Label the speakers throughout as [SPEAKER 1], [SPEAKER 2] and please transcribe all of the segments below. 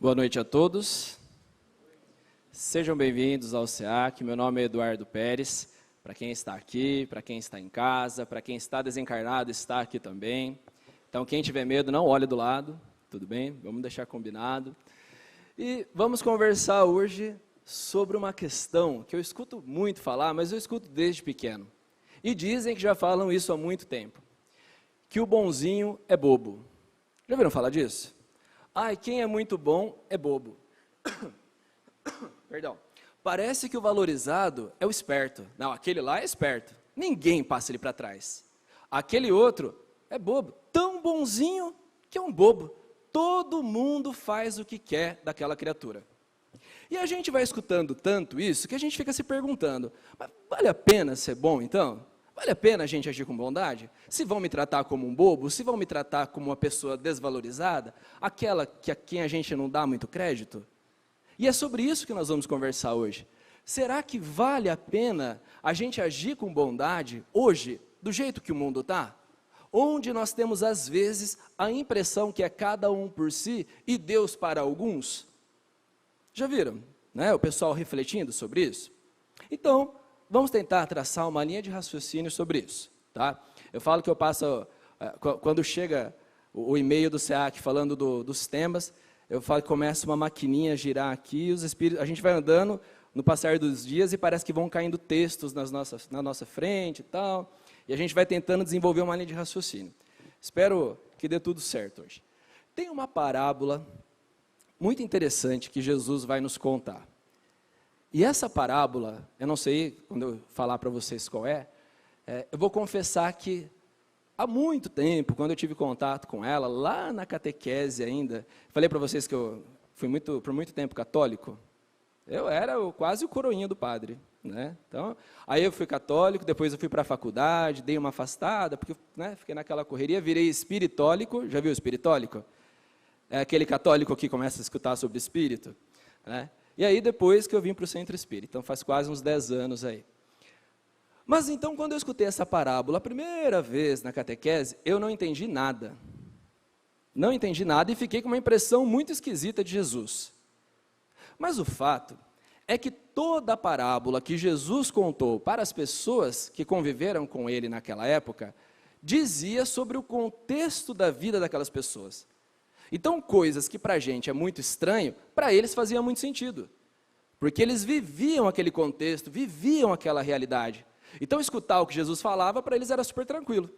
[SPEAKER 1] Boa noite a todos. Sejam bem-vindos ao SEAC. Meu nome é Eduardo Pérez. Para quem está aqui, para quem está em casa, para quem está desencarnado, está aqui também. Então, quem tiver medo, não olhe do lado, tudo bem? Vamos deixar combinado. E vamos conversar hoje sobre uma questão que eu escuto muito falar, mas eu escuto desde pequeno. E dizem que já falam isso há muito tempo, que o bonzinho é bobo. Já ouviram falar disso? Ai, quem é muito bom é bobo. Perdão. Parece que o valorizado é o esperto. Não, aquele lá é esperto. Ninguém passa ele para trás. Aquele outro é bobo. Tão bonzinho que é um bobo. Todo mundo faz o que quer daquela criatura. E a gente vai escutando tanto isso que a gente fica se perguntando, mas vale a pena ser bom então? Vale a pena a gente agir com bondade? Se vão me tratar como um bobo, se vão me tratar como uma pessoa desvalorizada, aquela que a quem a gente não dá muito crédito? E é sobre isso que nós vamos conversar hoje. Será que vale a pena a gente agir com bondade hoje, do jeito que o mundo está? Onde nós temos, às vezes, a impressão que é cada um por si e Deus para alguns? Já viram, né, o pessoal refletindo sobre isso? Então, vamos tentar traçar uma linha de raciocínio sobre isso, tá? Eu falo que eu passo, quando chega o e-mail do SEAC falando dos temas, eu falo que começa uma maquininha a girar aqui, os espíritos, a gente vai andando no passar dos dias e parece que vão caindo textos na nossa frente e tal, e a gente vai tentando desenvolver uma linha de raciocínio. Espero que dê tudo certo hoje. Tem uma parábola muito interessante que Jesus vai nos contar. E essa parábola, eu não sei quando eu falar para vocês qual eu vou confessar que há muito tempo, quando eu tive contato com ela, lá na catequese ainda, falei para vocês que eu fui por muito tempo católico, eu era quase o coroinha do padre, né? Então, aí eu fui católico, depois eu fui para a faculdade, dei uma afastada, porque, né, fiquei naquela correria, virei espiritólico, já viu o espiritólico? É aquele católico que começa a escutar sobre espírito, né? E aí depois que eu vim para o Centro Espírita, então faz quase uns 10 anos aí. Mas então, quando eu escutei essa parábola, a primeira vez na catequese, eu não entendi nada. Não entendi nada e fiquei com uma impressão muito esquisita de Jesus. Mas o fato é que toda a parábola que Jesus contou para as pessoas que conviveram com ele naquela época, dizia sobre o contexto da vida daquelas pessoas. Então, coisas que para a gente é muito estranho, para eles fazia muito sentido. Porque eles viviam aquele contexto, viviam aquela realidade. Então, escutar o que Jesus falava, para eles era super tranquilo.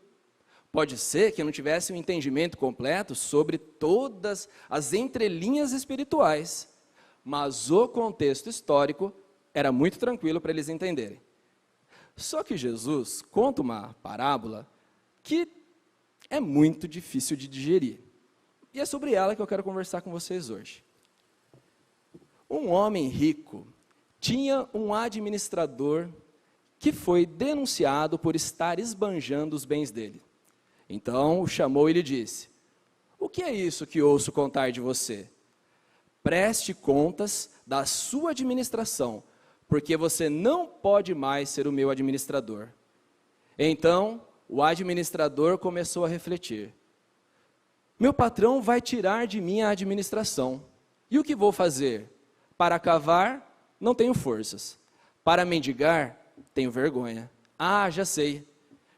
[SPEAKER 1] Pode ser que não tivesse um entendimento completo sobre todas as entrelinhas espirituais, mas o contexto histórico era muito tranquilo para eles entenderem. Só que Jesus conta uma parábola que é muito difícil de digerir. E é sobre ela que eu quero conversar com vocês hoje. Um homem rico tinha um administrador que foi denunciado por estar esbanjando os bens dele. Então, o chamou e lhe disse: "O que é isso que ouço contar de você? Preste contas da sua administração, porque você não pode mais ser o meu administrador." Então, o administrador começou a refletir: "Meu patrão vai tirar de mim a administração. E o que vou fazer? Para cavar, não tenho forças. Para mendigar, tenho vergonha. Ah, já sei.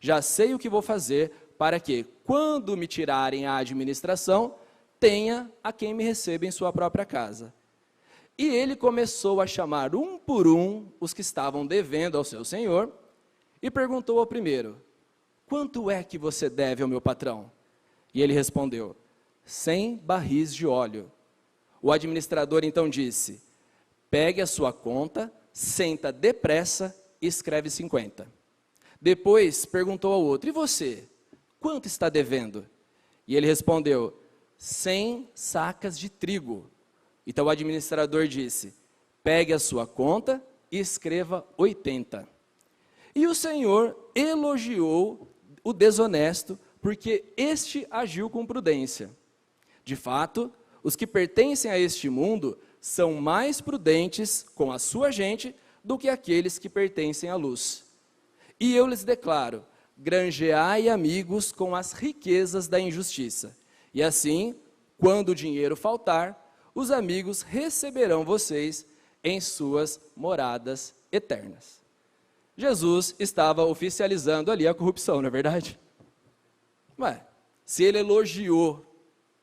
[SPEAKER 1] Já sei o que vou fazer para que, quando me tirarem a administração, tenha a quem me receba em sua própria casa." E ele começou a chamar um por um os que estavam devendo ao seu senhor e perguntou ao primeiro: "Quanto é que você deve ao meu patrão?" E ele respondeu: 100 barris de óleo. O administrador então disse: "Pegue a sua conta, senta depressa e escreve 50. Depois perguntou ao outro: "E você? Quanto está devendo?" E ele respondeu: 100 sacas de trigo. Então o administrador disse: "Pegue a sua conta e escreva 80. E o Senhor elogiou o desonesto, porque este agiu com prudência. De fato, os que pertencem a este mundo são mais prudentes com a sua gente do que aqueles que pertencem à luz. E eu lhes declaro: granjeai amigos com as riquezas da injustiça. E assim, quando o dinheiro faltar, os amigos receberão vocês em suas moradas eternas. Jesus estava oficializando ali a corrupção, não é verdade? Ué, se ele elogiou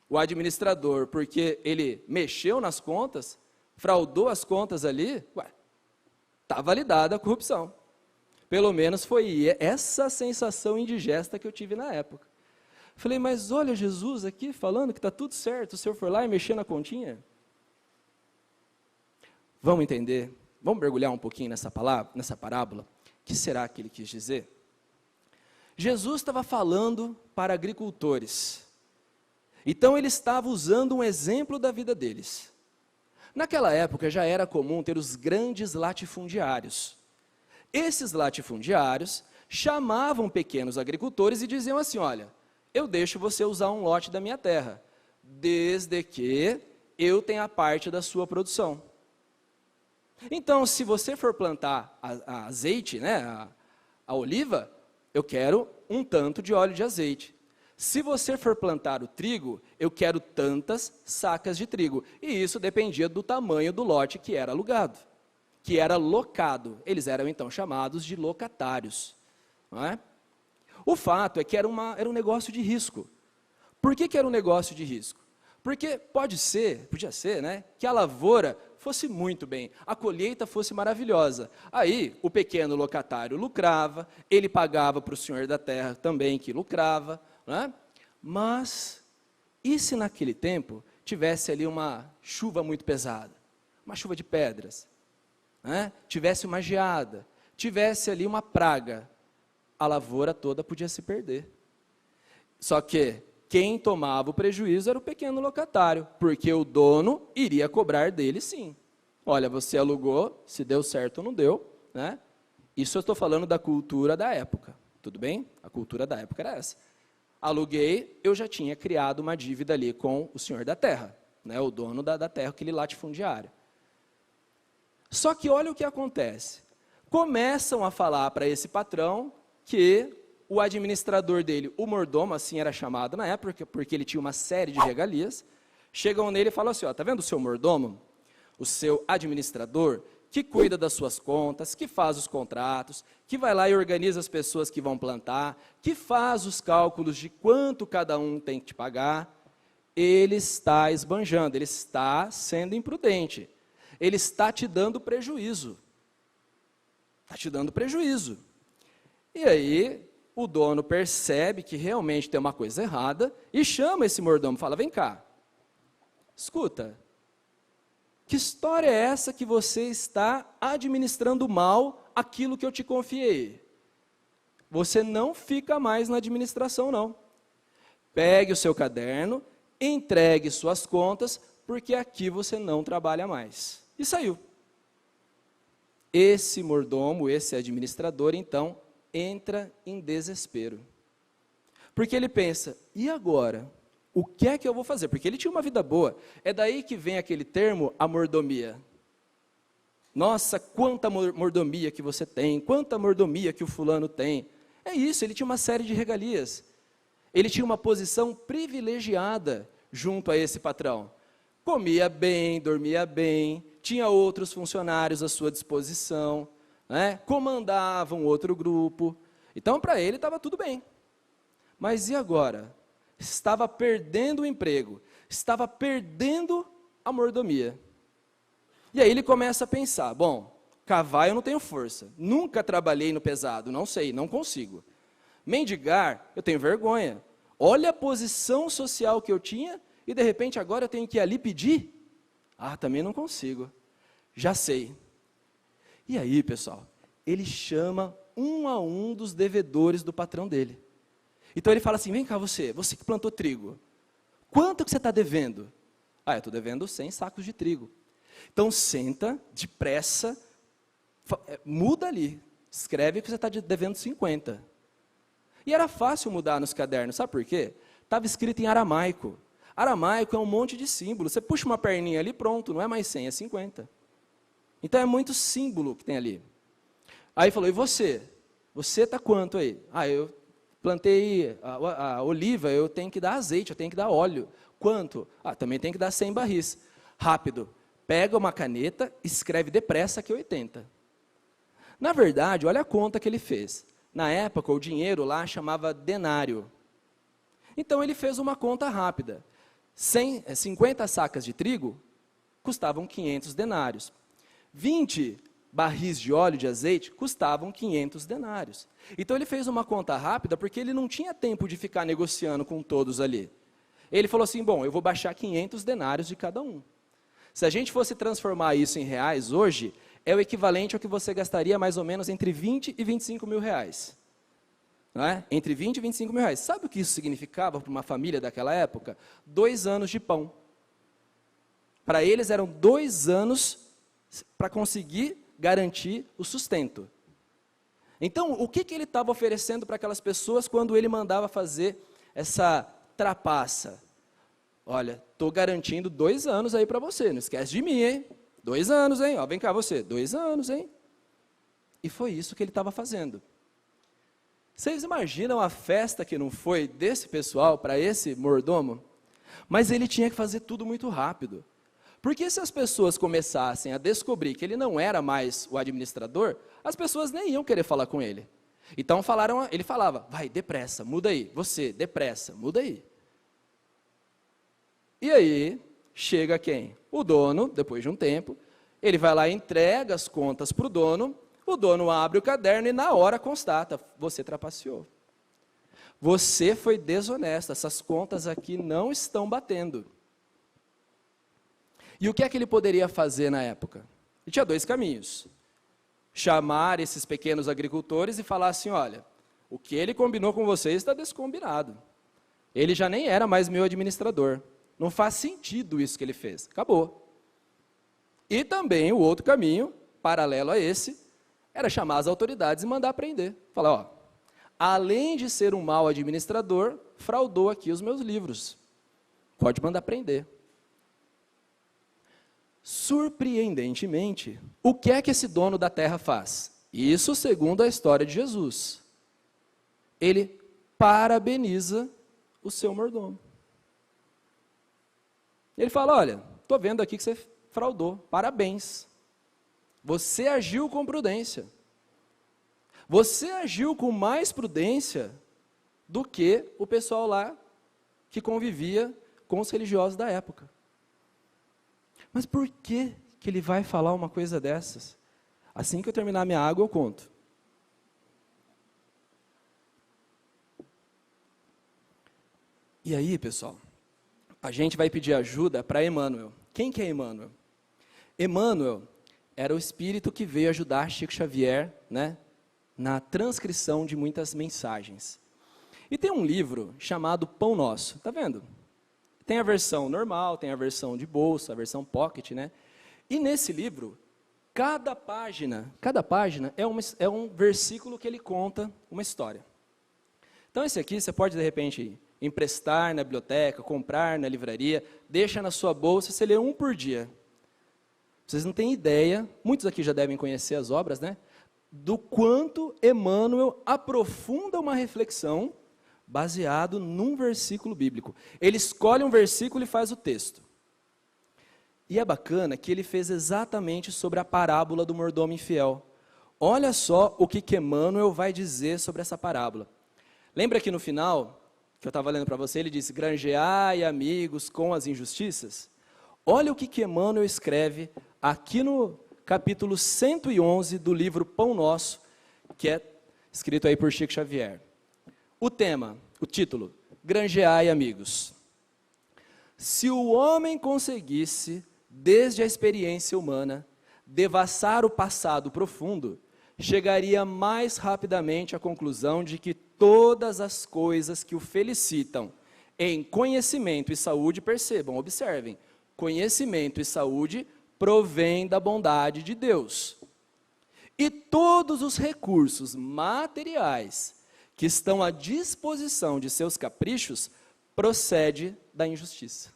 [SPEAKER 1] o administrador porque ele mexeu nas contas, fraudou as contas ali, ué, está validada a corrupção. Pelo menos foi essa sensação indigesta que eu tive na época. Falei, mas olha Jesus aqui falando que está tudo certo, o senhor foi lá e mexeu na continha? Vamos entender? Vamos mergulhar um pouquinho nessa palavra, nessa parábola? O que será que ele quis dizer? Jesus estava falando para agricultores. Então ele estava usando um exemplo da vida deles. Naquela época já era comum ter os grandes latifundiários. Esses latifundiários chamavam pequenos agricultores e diziam assim, olha, eu deixo você usar um lote da minha terra, desde que eu tenha parte da sua produção. Então, se você for plantar a azeite, né, a oliva, eu quero um tanto de óleo de azeite. Se você for plantar o trigo, eu quero tantas sacas de trigo. E isso dependia do tamanho do lote que era alugado, que era locado. Eles eram então chamados de locatários. Não é? O fato é que era um negócio de risco. Por que era um negócio de risco? Porque podia ser, né, que a lavoura fosse muito bem, a colheita fosse maravilhosa. Aí o pequeno locatário lucrava, ele pagava para o senhor da terra também que lucrava, né? Mas e se naquele tempo tivesse ali uma chuva muito pesada, uma chuva de pedras, né? Tivesse uma geada, tivesse ali uma praga, a lavoura toda podia se perder. Só que quem tomava o prejuízo era o pequeno locatário, porque o dono iria cobrar dele sim. Olha, você alugou, se deu certo ou não deu, né? Isso eu estou falando da cultura da época, tudo bem? A cultura da época era essa. Aluguei, eu já tinha criado uma dívida ali com o senhor da terra, né? O dono da terra, aquele latifundiário. Só que olha o que acontece. Começam a falar para esse patrão que o administrador dele, o mordomo, assim era chamado na época, porque ele tinha uma série de regalias, chegam nele e falam assim, ó, tá vendo o seu mordomo, o seu administrador, que cuida das suas contas, que faz os contratos, que vai lá e organiza as pessoas que vão plantar, que faz os cálculos de quanto cada um tem que te pagar, ele está esbanjando, ele está sendo imprudente, ele está te dando prejuízo. Está te dando prejuízo. E aí, o dono percebe que realmente tem uma coisa errada e chama esse mordomo e fala, vem cá, escuta, que história é essa que você está administrando mal aquilo que eu te confiei? Você não fica mais na administração, não. Pegue o seu caderno, entregue suas contas, porque aqui você não trabalha mais. E saiu. Esse mordomo, esse administrador, então, entra em desespero. Porque ele pensa, e agora? O que é que eu vou fazer? Porque ele tinha uma vida boa. É daí que vem aquele termo, a mordomia. Nossa, quanta mordomia que você tem, quanta mordomia que o fulano tem. É isso, ele tinha uma série de regalias. Ele tinha uma posição privilegiada junto a esse patrão. Comia bem, dormia bem, tinha outros funcionários à sua disposição, né? Comandava um outro grupo. Então, para ele, estava tudo bem. Mas e agora? Estava perdendo o emprego, estava perdendo a mordomia. E aí ele começa a pensar, bom, cavar eu não tenho força, nunca trabalhei no pesado, não sei, não consigo. Mendigar, eu tenho vergonha. Olha a posição social que eu tinha e de repente agora eu tenho que ir ali pedir? Ah, também não consigo. Já sei. E aí, pessoal, ele chama um a um dos devedores do patrão dele. Então ele fala assim, vem cá você que plantou trigo, quanto que você está devendo? Ah, eu estou devendo 100 sacos de trigo. Então senta, depressa, muda ali, escreve que você está devendo 50. E era fácil mudar nos cadernos, sabe por quê? Estava escrito em aramaico. Aramaico é um monte de símbolo, você puxa uma perninha ali, pronto, não é mais 100, é 50. Então é muito símbolo que tem ali. Aí falou, e você? Você está quanto aí? Ah, eu plantei a oliva, eu tenho que dar azeite, eu tenho que dar óleo. Quanto? Ah, também tem que dar 100 barris. Rápido, pega uma caneta, escreve depressa que é 80. Na verdade, olha a conta que ele fez. Na época, o dinheiro lá chamava denário. Então, ele fez uma conta rápida. 50 sacas de trigo custavam 500 denários. 20 barris de óleo de azeite custavam 500 denários. Então, ele fez uma conta rápida porque ele não tinha tempo de ficar negociando com todos ali. Ele falou assim, bom, eu vou baixar 500 denários de cada um. Se a gente fosse transformar isso em reais hoje, é o equivalente ao que você gastaria mais ou menos entre 20 e 25 mil reais. Não é? Entre 20 e 25 mil reais. Sabe o que isso significava para uma família daquela época? 2 anos de pão. Para eles eram 2 anos para conseguir garantir o sustento. Então, o que ele estava oferecendo para aquelas pessoas quando ele mandava fazer essa trapaça? Olha, estou garantindo 2 anos aí para você, não esquece de mim, hein? 2 anos, hein? Ó, vem cá você, 2 anos, hein? E foi isso que ele estava fazendo. Vocês imaginam a festa que não foi desse pessoal para esse mordomo? Mas ele tinha que fazer tudo muito rápido. Porque se as pessoas começassem a descobrir que ele não era mais o administrador, as pessoas nem iam querer falar com ele. Então ele falava, vai, depressa, muda aí. Você, depressa, muda aí. E aí, chega quem? O dono, depois de um tempo, ele vai lá e entrega as contas para o dono abre o caderno e na hora constata, você trapaceou. Você foi desonesto, essas contas aqui não estão batendo. E o que é que ele poderia fazer na época? Ele tinha 2 caminhos. Chamar esses pequenos agricultores e falar assim, olha, o que ele combinou com vocês está descombinado. Ele já nem era mais meu administrador. Não faz sentido isso que ele fez. Acabou. E também o outro caminho, paralelo a esse, era chamar as autoridades e mandar prender. Falar, ó, além de ser um mau administrador, fraudou aqui os meus livros. Pode mandar prender. Surpreendentemente, o que é que esse dono da terra faz? Isso segundo a história de Jesus. Ele parabeniza o seu mordomo. Ele fala, olha, estou vendo aqui que você fraudou, parabéns. Você agiu com prudência. Você agiu com mais prudência do que o pessoal lá que convivia com os religiosos da época. Mas por que ele vai falar uma coisa dessas? Assim que eu terminar minha água, eu conto. E aí, pessoal, a gente vai pedir ajuda para Emmanuel. Quem que é Emmanuel? Emmanuel era o espírito que veio ajudar Chico Xavier, né, na transcrição de muitas mensagens. E tem um livro chamado Pão Nosso, tá vendo? Tem a versão normal, tem a versão de bolsa, a versão pocket, né? E nesse livro, cada página é um versículo que ele conta uma história. Então esse aqui você pode de repente emprestar na biblioteca, comprar na livraria, deixa na sua bolsa, você lê um por dia. Vocês não têm ideia, muitos aqui já devem conhecer as obras, né? Do quanto Emmanuel aprofunda uma reflexão baseado num versículo bíblico. Ele escolhe um versículo e faz o texto. E é bacana que ele fez exatamente sobre a parábola do mordomo infiel. Olha só o que Emmanuel vai dizer sobre essa parábola. Lembra que no final, que eu estava lendo para você, ele disse, granjeai amigos com as injustiças? Olha o que Emmanuel escreve aqui no capítulo 111 do livro Pão Nosso, que é escrito aí por Chico Xavier. O tema, o título, granjeai amigos. Se o homem conseguisse, desde a experiência humana, devassar o passado profundo, chegaria mais rapidamente à conclusão de que todas as coisas que o felicitam em conhecimento e saúde, percebam, observem, conhecimento e saúde provém da bondade de Deus. E todos os recursos materiais que estão à disposição de seus caprichos procede da injustiça.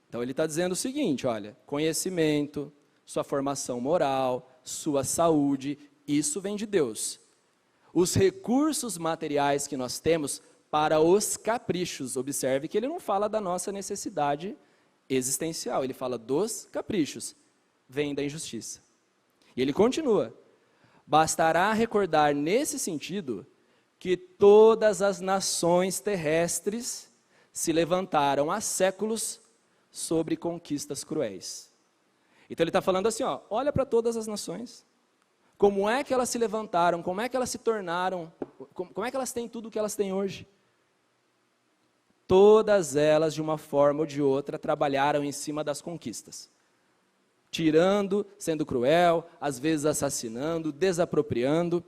[SPEAKER 1] Então ele está dizendo o seguinte, olha, conhecimento, sua formação moral, sua saúde, isso vem de Deus. Os recursos materiais que nós temos para os caprichos, observe que ele não fala da nossa necessidade existencial. Ele fala dos caprichos, vem da injustiça. E ele continua: bastará recordar nesse sentido que todas as nações terrestres se levantaram há séculos sobre conquistas cruéis. Então ele está falando assim, ó, olha para todas as nações, como é que elas se levantaram, como é que elas se tornaram, como é que elas têm tudo o que elas têm hoje. Todas elas, de uma forma ou de outra, trabalharam em cima das conquistas. Tirando, sendo cruel, às vezes assassinando, desapropriando.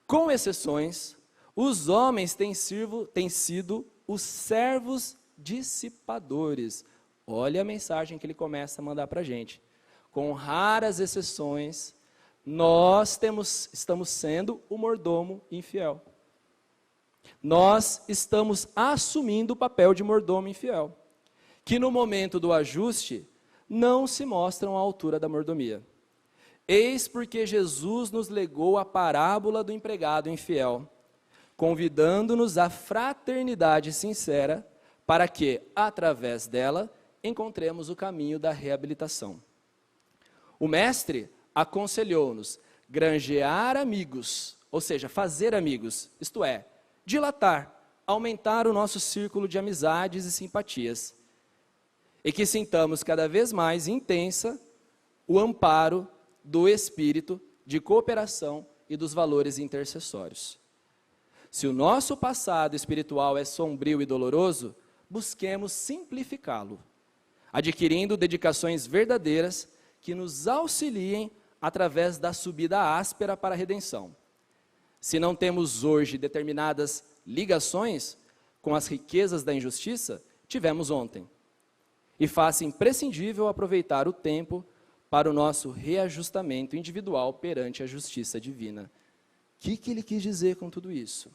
[SPEAKER 1] Com exceções, os homens têm sido os servos dissipadores. Olha a mensagem que ele começa a mandar para a gente. Com raras exceções, nós estamos sendo o mordomo infiel. Nós estamos assumindo o papel de mordomo infiel, que no momento do ajuste não se mostram à altura da mordomia. Eis porque Jesus nos legou a parábola do empregado infiel, convidando-nos à fraternidade sincera, para que, através dela, encontremos o caminho da reabilitação. O mestre aconselhou-nos granjear amigos, ou seja, fazer amigos, isto é, dilatar, aumentar o nosso círculo de amizades e simpatias, e que sintamos cada vez mais intensa o amparo do espírito de cooperação e dos valores intercessórios. Se o nosso passado espiritual é sombrio e doloroso, busquemos simplificá-lo, adquirindo dedicações verdadeiras que nos auxiliem através da subida áspera para a redenção. Se não temos hoje determinadas ligações com as riquezas da injustiça, tivemos ontem. E faça imprescindível aproveitar o tempo para o nosso reajustamento individual perante a justiça divina. O que ele quis dizer com tudo isso?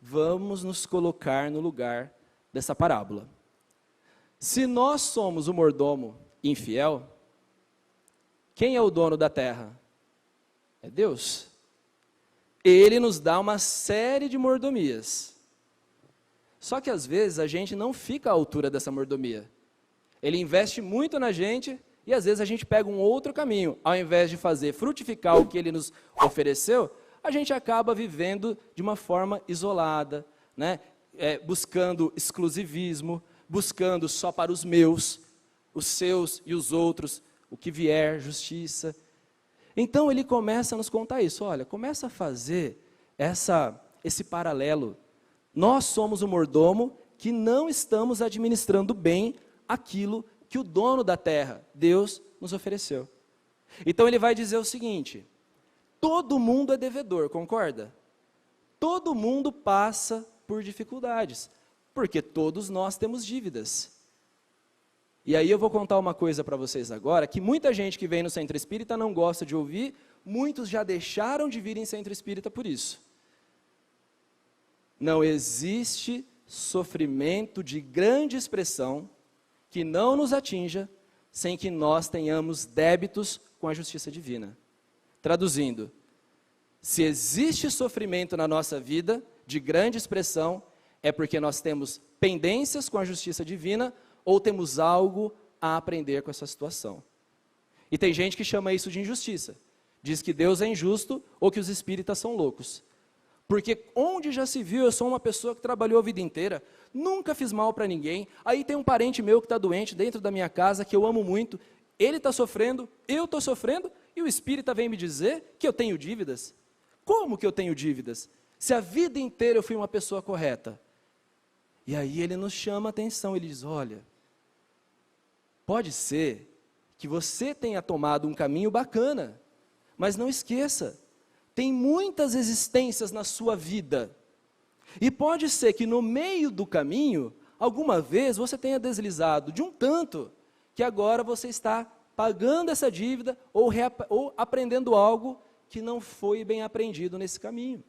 [SPEAKER 1] Vamos nos colocar no lugar dessa parábola. Se nós somos o mordomo infiel, quem é o dono da terra? É Deus. Ele nos dá uma série de mordomias. Só que às vezes a gente não fica à altura dessa mordomia. Ele investe muito na gente e às vezes a gente pega um outro caminho. Ao invés de fazer frutificar o que ele nos ofereceu, a gente acaba vivendo de uma forma isolada, né? Buscando exclusivismo, buscando só para os meus, os seus e os outros, o que vier, justiça. Então ele começa a nos contar isso, olha, começa a fazer esse paralelo. Nós somos o mordomo que não estamos administrando bem aquilo que o dono da terra, Deus, nos ofereceu. Então ele vai dizer o seguinte: todo mundo é devedor, concorda? Todo mundo passa por dificuldades, porque todos nós temos dívidas. E aí eu vou contar uma coisa para vocês agora, que muita gente que vem no centro espírita não gosta de ouvir, muitos já deixaram de vir em centro espírita por isso. Não existe sofrimento de grande expressão que não nos atinja sem que nós tenhamos débitos com a justiça divina. Traduzindo, se existe sofrimento na nossa vida de grande expressão, é porque nós temos pendências com a justiça divina ou temos algo a aprender com essa situação. E tem gente que chama isso de injustiça. Diz que Deus é injusto ou que os espíritas são loucos. Porque onde já se viu, eu sou uma pessoa que trabalhou a vida inteira, nunca fiz mal para ninguém, aí tem um parente meu que está doente dentro da minha casa, que eu amo muito, ele está sofrendo, eu estou sofrendo, e o espírita vem me dizer que eu tenho dívidas. Como que eu tenho dívidas? Se a vida inteira eu fui uma pessoa correta. E aí ele nos chama a atenção, ele diz, olha, pode ser que você tenha tomado um caminho bacana, mas não esqueça, tem muitas existências na sua vida. E pode ser que no meio do caminho, alguma vez você tenha deslizado de um tanto, que agora você está pagando essa dívida ou aprendendo algo que não foi bem aprendido nesse caminho.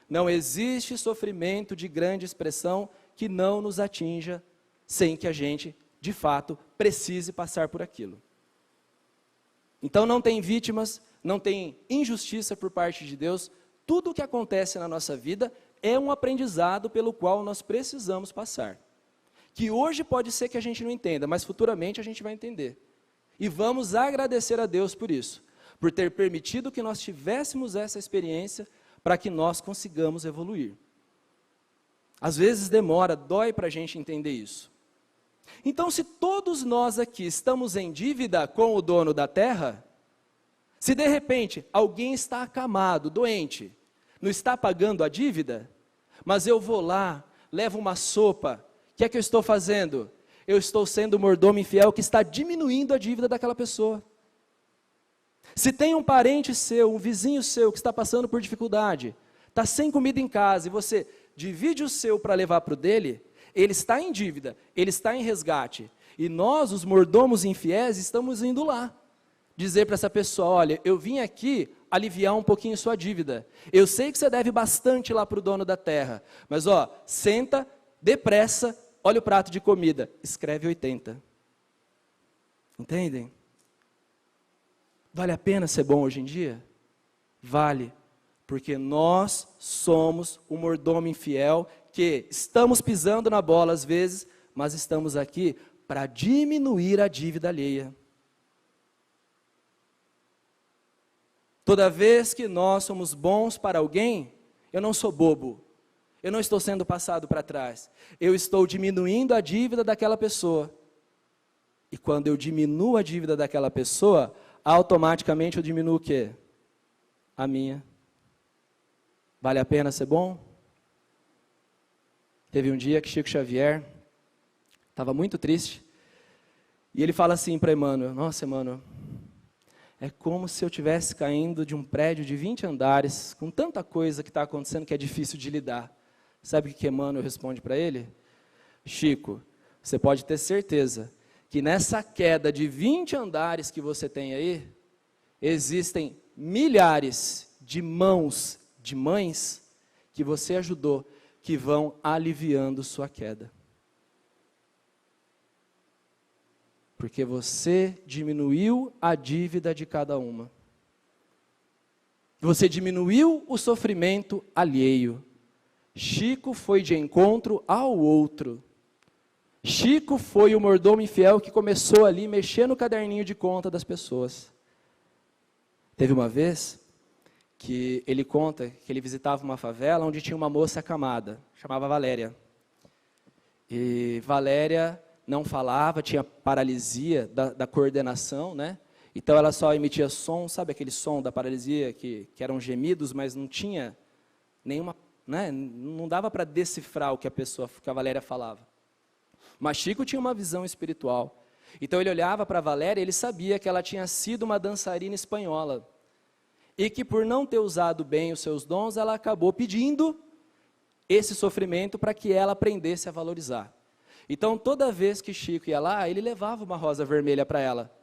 [SPEAKER 1] Não existe sofrimento de grande expressão que não nos atinja sem que a gente, de fato, precise passar por aquilo. Então não tem vítimas, não tem injustiça por parte de Deus. Tudo o que acontece na nossa vida é um aprendizado pelo qual nós precisamos passar. que hoje pode ser que a gente não entenda, mas futuramente a gente vai entender. E vamos agradecer a Deus por isso, por ter permitido que nós tivéssemos essa experiência para que nós consigamos evoluir. Às vezes demora, dói para a gente entender isso. Então, se todos nós aqui estamos em dívida com o dono da terra, se de repente alguém está acamado, doente, não está pagando a dívida, mas eu vou lá, levo uma sopa, o que é que eu estou fazendo? Eu estou sendo o mordomo infiel que está diminuindo a dívida daquela pessoa. Se tem um parente seu, um vizinho seu que está passando por dificuldade, está sem comida em casa e você divide o seu para levar para o dele, ele está em dívida, ele está em resgate. E nós, os mordomos infiéis, estamos indo lá. Dizer para essa pessoa, olha, eu vim aqui aliviar um pouquinho sua dívida. Eu sei que você deve bastante lá para o dono da terra, mas senta, depressa, olha o prato de comida, escreve 80. Entendem? Vale a pena ser bom hoje em dia? Vale, porque nós somos o mordomo infiel que estamos pisando na bola às vezes, mas estamos aqui para diminuir a dívida alheia. Toda vez que nós somos bons para alguém, eu não sou bobo, eu não estou sendo passado para trás, eu estou diminuindo a dívida daquela pessoa. E quando eu diminuo a dívida daquela pessoa, automaticamente eu diminuo o quê? A minha. Vale a pena ser bom? Teve um dia que Chico Xavier estava muito triste, e ele fala assim para Emmanuel, nossa Emmanuel, é como se eu estivesse caindo de um prédio de 20 andares, com tanta coisa que está acontecendo que é difícil de lidar. Sabe o que Emmanuel responde para ele? Chico, você pode ter certeza que nessa queda de 20 andares que você tem aí, existem milhares de mãos, de mães, que você ajudou, que vão aliviando sua queda. Porque você diminuiu a dívida de cada uma. Você diminuiu o sofrimento alheio. Chico foi de encontro ao outro. Chico foi o mordomo infiel que começou ali mexer no caderninho de conta das pessoas. Teve uma vez que ele conta que ele visitava uma favela onde tinha uma moça acamada, chamava Valéria. E Valéria não falava, tinha paralisia da coordenação, né? Então ela só emitia som, sabe aquele som da paralisia que eram gemidos, mas não tinha nenhuma, né? Não dava para decifrar o que a Valéria falava. Mas Chico tinha uma visão espiritual. Então ele olhava para a Valéria e ele sabia que ela tinha sido uma dançarina espanhola. E que por não ter usado bem os seus dons, ela acabou pedindo esse sofrimento para que ela aprendesse a valorizar. Então, toda vez que Chico ia lá, ele levava uma rosa vermelha para ela,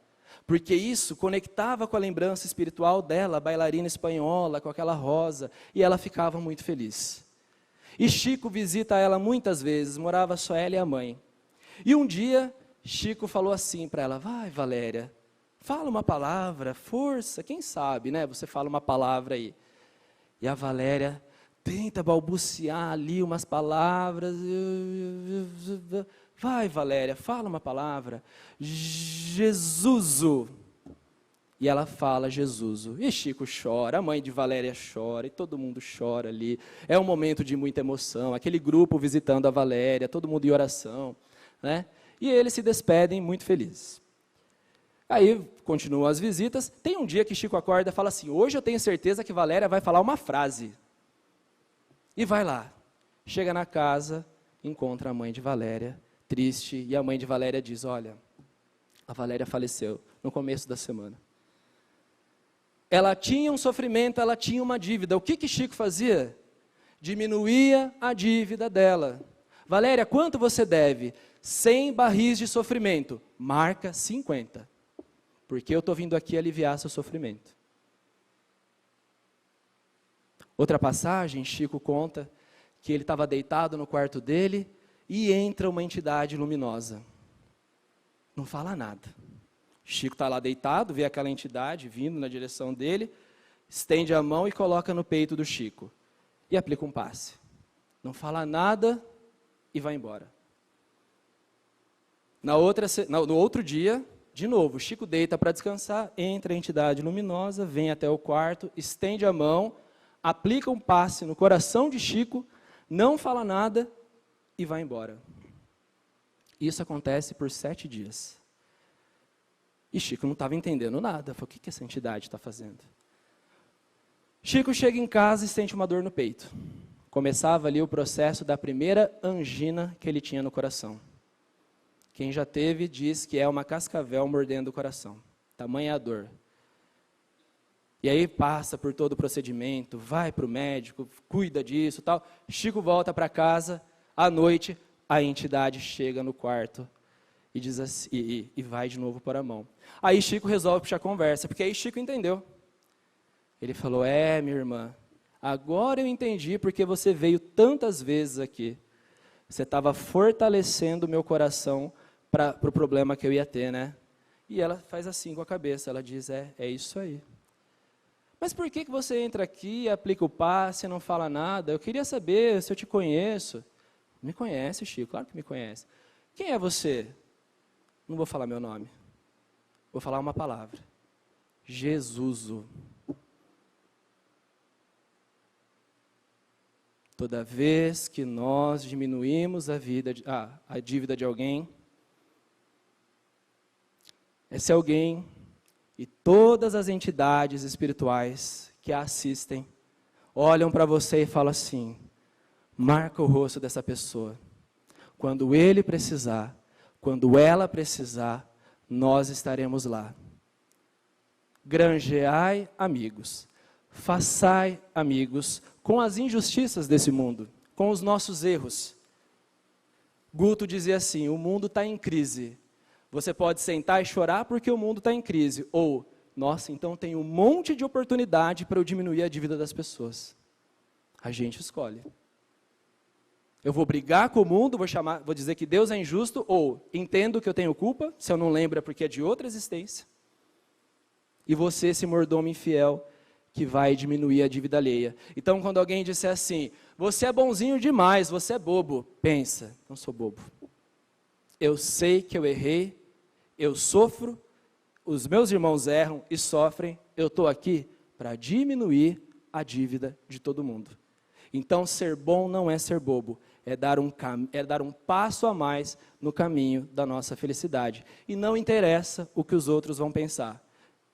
[SPEAKER 1] porque isso conectava com a lembrança espiritual dela, a bailarina espanhola, com aquela rosa, e ela ficava muito feliz. E Chico visita ela muitas vezes, morava só ela e a mãe. E um dia, Chico falou assim para ela, vai Valéria, fala uma palavra, força, quem sabe, né? Você fala uma palavra aí. E a Valéria tenta balbuciar ali umas palavras. Vai, Valéria, fala uma palavra. Jesuso. E ela fala Jesuso. E Chico chora, a mãe de Valéria chora, e todo mundo chora ali. É um momento de muita emoção, aquele grupo visitando a Valéria, todo mundo em oração, né? E eles se despedem muito felizes. Aí, continuam as visitas. Tem um dia que Chico acorda e fala assim, hoje eu tenho certeza que Valéria vai falar uma frase. E vai lá, chega na casa, encontra a mãe de Valéria, triste, e a mãe de Valéria diz, olha, a Valéria faleceu no começo da semana. Ela tinha um sofrimento, ela tinha uma dívida. O que Chico fazia? Diminuía a dívida dela. Valéria, quanto você deve? 100 barris de sofrimento. Marca 50. Porque eu estou vindo aqui aliviar seu sofrimento. Outra passagem, Chico conta que ele estava deitado no quarto dele e entra uma entidade luminosa. Não fala nada. Chico está lá deitado, vê aquela entidade vindo na direção dele, estende a mão e coloca no peito do Chico. E aplica um passe. Não fala nada e vai embora. No outro dia, de novo, Chico deita para descansar, entra a entidade luminosa, vem até o quarto, estende a mão, aplica um passe no coração de Chico, não fala nada e vai embora. Isso acontece por 7 dias. E Chico não estava entendendo nada. Falei, o que essa entidade está fazendo? Chico chega em casa e sente uma dor no peito. Começava ali o processo da primeira angina que ele tinha no coração. Quem já teve diz que é uma cascavel mordendo o coração. Tamanha a dor. E aí passa por todo o procedimento, vai para o médico, cuida disso e tal. Chico volta para casa, à noite, a entidade chega no quarto e diz assim, e vai de novo pôr a mão. Aí Chico resolve puxar a conversa, porque aí Chico entendeu. Ele falou, minha irmã, agora eu entendi porque você veio tantas vezes aqui. Você estava fortalecendo o meu coração para o problema que eu ia ter, né? E ela faz assim com a cabeça, ela diz, é isso aí. Mas por que você entra aqui, aplica o passe, não fala nada? Eu queria saber se eu te conheço. Me conhece, Chico, claro que me conhece. Quem é você? Não vou falar meu nome. Vou falar uma palavra. Jesuso. Toda vez que nós diminuímos a dívida de alguém, esse alguém e todas as entidades espirituais que a assistem, olham para você e falam assim, marca o rosto dessa pessoa. Quando ele precisar, quando ela precisar, nós estaremos lá. Granjeai amigos, façai amigos com as injustiças desse mundo, com os nossos erros. Guto dizia assim, o mundo está em crise. Você pode sentar e chorar porque o mundo está em crise. Ou, nossa, então tem um monte de oportunidade para eu diminuir a dívida das pessoas. A gente escolhe. Eu vou brigar com o mundo, vou dizer que Deus é injusto, ou entendo que eu tenho culpa, se eu não lembro é porque é de outra existência. E você, esse mordomo infiel, que vai diminuir a dívida alheia. Então, quando alguém disser assim, você é bonzinho demais, você é bobo, pensa, não sou bobo. Eu sei que eu errei, eu sofro, os meus irmãos erram e sofrem, eu estou aqui para diminuir a dívida de todo mundo. Então, ser bom não é ser bobo, é dar um passo a mais no caminho da nossa felicidade. E não interessa o que os outros vão pensar.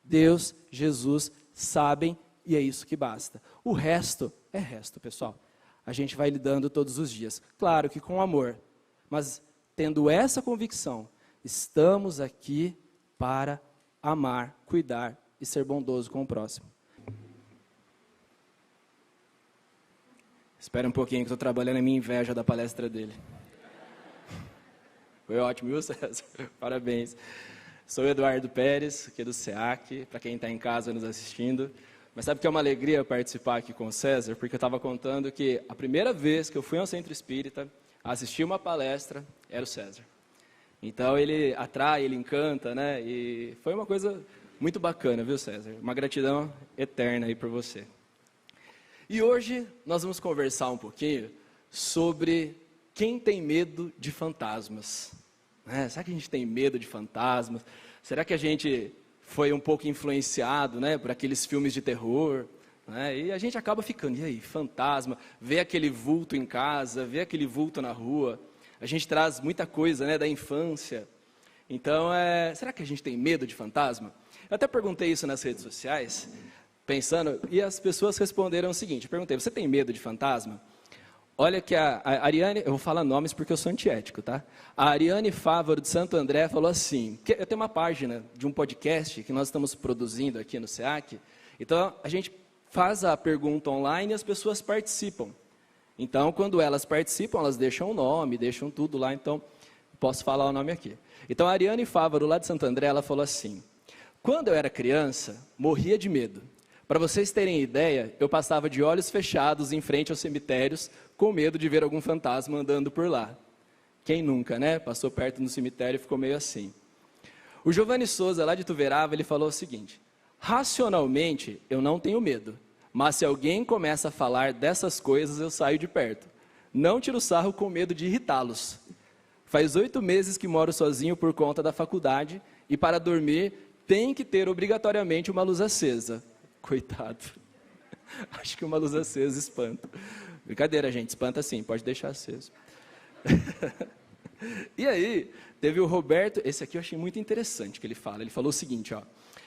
[SPEAKER 1] Deus, Jesus, sabem e é isso que basta. O resto é resto, pessoal. A gente vai lidando todos os dias. Claro que com amor, mas tendo essa convicção, estamos aqui para amar, cuidar e ser bondoso com o próximo. Espera um pouquinho que estou trabalhando a minha inveja da palestra dele. Foi ótimo, viu, César? Parabéns. Sou o Eduardo Pérez, aqui do SEAC, para quem está em casa nos assistindo. Mas sabe que é uma alegria participar aqui com o César, porque eu estava contando que a primeira vez que eu fui ao Centro Espírita, assistir uma palestra, era o César. Então ele atrai, ele encanta, né? E foi uma coisa muito bacana, viu, César? Uma gratidão eterna aí por você. E hoje nós vamos conversar um pouquinho sobre quem tem medo de fantasmas. Será que a gente tem medo de fantasmas? Será que a gente foi um pouco influenciado, né, por aqueles filmes de terror? E a gente acaba ficando, e aí, fantasma, vê aquele vulto em casa, vê aquele vulto na rua. A gente traz muita coisa, né, da infância. Então, será que a gente tem medo de fantasma? Eu até perguntei isso nas redes sociais, pensando, e as pessoas responderam o seguinte, eu perguntei, você tem medo de fantasma? Olha que a Ariane, eu vou falar nomes porque eu sou antiético, tá? A Ariane Fávaro de Santo André falou assim, eu tenho uma página de um podcast que nós estamos produzindo aqui no SEAC, então a gente faz a pergunta online e as pessoas participam. Então, quando elas participam, elas deixam o nome, deixam tudo lá, então posso falar o nome aqui. Então, a Ariane Fávaro, lá de Santo André, ela falou assim, quando eu era criança, morria de medo. Para vocês terem ideia, eu passava de olhos fechados em frente aos cemitérios, com medo de ver algum fantasma andando por lá. Quem nunca, né? Passou perto no cemitério e ficou meio assim. O Giovanni Souza, lá de Tuverava, ele falou o seguinte, racionalmente, eu não tenho medo, mas se alguém começa a falar dessas coisas, eu saio de perto. Não tiro sarro com medo de irritá-los. Faz 8 meses que moro sozinho por conta da faculdade e para dormir tem que ter obrigatoriamente uma luz acesa. Coitado. Acho que uma luz acesa espanta. Brincadeira, gente, espanta sim, pode deixar aceso. E aí, teve o Roberto, esse aqui eu achei muito interessante que ele fala. Ele falou o seguinte, ó,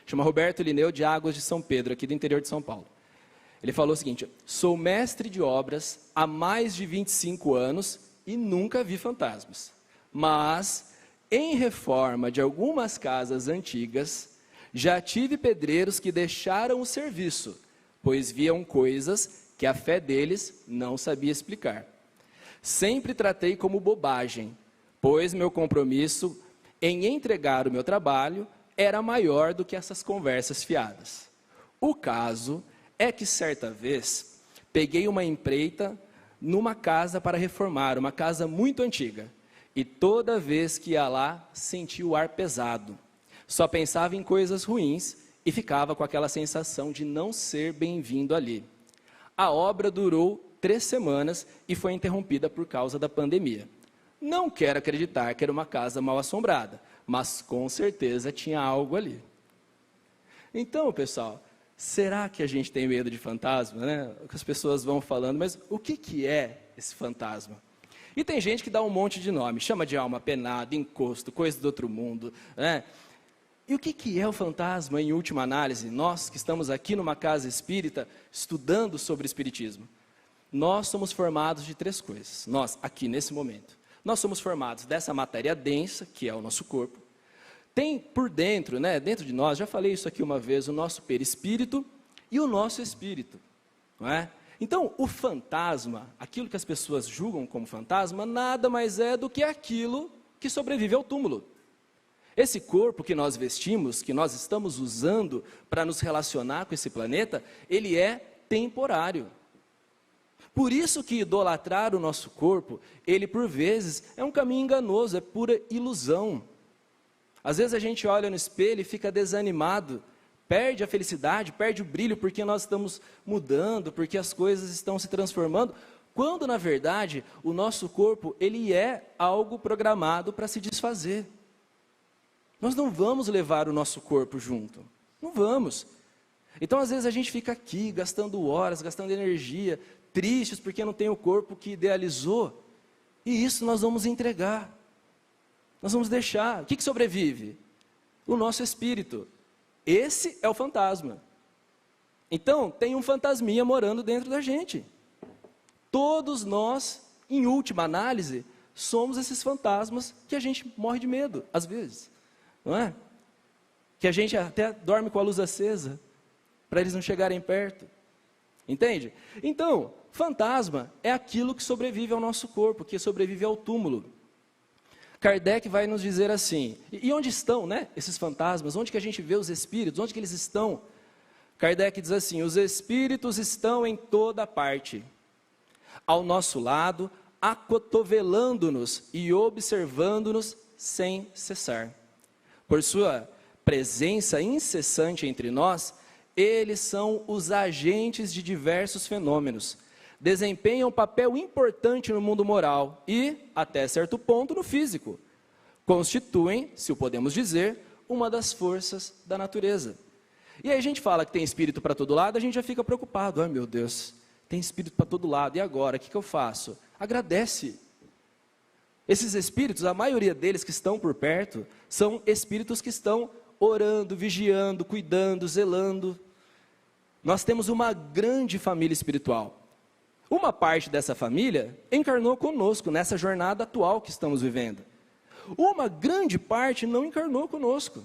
[SPEAKER 1] chama Roberto Lineu de Águas de São Pedro, aqui do interior de São Paulo. Ele falou o seguinte: sou mestre de obras há mais de 25 anos e nunca vi fantasmas. Mas, em reforma de algumas casas antigas, já tive pedreiros que deixaram o serviço, pois viam coisas que a fé deles não sabia explicar. Sempre tratei como bobagem, pois meu compromisso em entregar o meu trabalho era maior do que essas conversas fiadas. O caso é que certa vez peguei uma empreita numa casa para reformar, uma casa muito antiga, e toda vez que ia lá sentia o ar pesado. Só pensava em coisas ruins e ficava com aquela sensação de não ser bem-vindo ali. A obra durou 3 semanas e foi interrompida por causa da pandemia. Não quero acreditar que era uma casa mal assombrada, mas com certeza tinha algo ali. Então, pessoal, será que a gente tem medo de fantasma, né? As pessoas vão falando, mas o que é esse fantasma? E tem gente que dá um monte de nome, chama de alma penada, encosto, coisa do outro mundo, né? E o que é o fantasma, em última análise? Nós que estamos aqui numa casa espírita, estudando sobre espiritismo, nós somos formados de 3 coisas, nós, aqui nesse momento. Nós somos formados dessa matéria densa, que é o nosso corpo. Tem por dentro, né, dentro de nós, já falei isso aqui uma vez, o nosso perispírito e o nosso espírito, não é? Então, o fantasma, aquilo que as pessoas julgam como fantasma, nada mais é do que aquilo que sobrevive ao túmulo. Esse corpo que nós vestimos, que nós estamos usando para nos relacionar com esse planeta, ele é temporário. Por isso que idolatrar o nosso corpo, ele por vezes é um caminho enganoso, é pura ilusão. Às vezes a gente olha no espelho e fica desanimado, perde a felicidade, perde o brilho, porque nós estamos mudando, porque as coisas estão se transformando, quando na verdade o nosso corpo, ele é algo programado para se desfazer. Nós não vamos levar o nosso corpo junto, não vamos. Então às vezes a gente fica aqui, gastando horas, gastando energia, tristes porque não tem o corpo que idealizou, e isso nós vamos entregar, nós vamos deixar. O que sobrevive? O nosso espírito. Esse é o fantasma. Então tem um fantasminha morando dentro da gente. Todos nós, em última análise, somos esses fantasmas que a gente morre de medo, às vezes. Não é? Que a gente até dorme com a luz acesa, para eles não chegarem perto. Entende? Então, fantasma é aquilo que sobrevive ao nosso corpo, que sobrevive ao túmulo. Kardec vai nos dizer assim, e onde estão, né, esses fantasmas? Onde que a gente vê os espíritos? Onde que eles estão? Kardec diz assim: os espíritos estão em toda parte, ao nosso lado, acotovelando-nos e observando-nos sem cessar. Por sua presença incessante entre nós, eles são os agentes de diversos fenômenos, desempenham um papel importante no mundo moral e, até certo ponto, no físico. Constituem, se o podemos dizer, uma das forças da natureza. E aí a gente fala que tem espírito para todo lado, a gente já fica preocupado. Ai meu Deus, tem espírito para todo lado, e agora? O que eu faço? Agradece. Esses espíritos, a maioria deles que estão por perto, são espíritos que estão orando, vigiando, cuidando, zelando. Nós temos uma grande família espiritual. Uma parte dessa família encarnou conosco nessa jornada atual que estamos vivendo. Uma grande parte não encarnou conosco.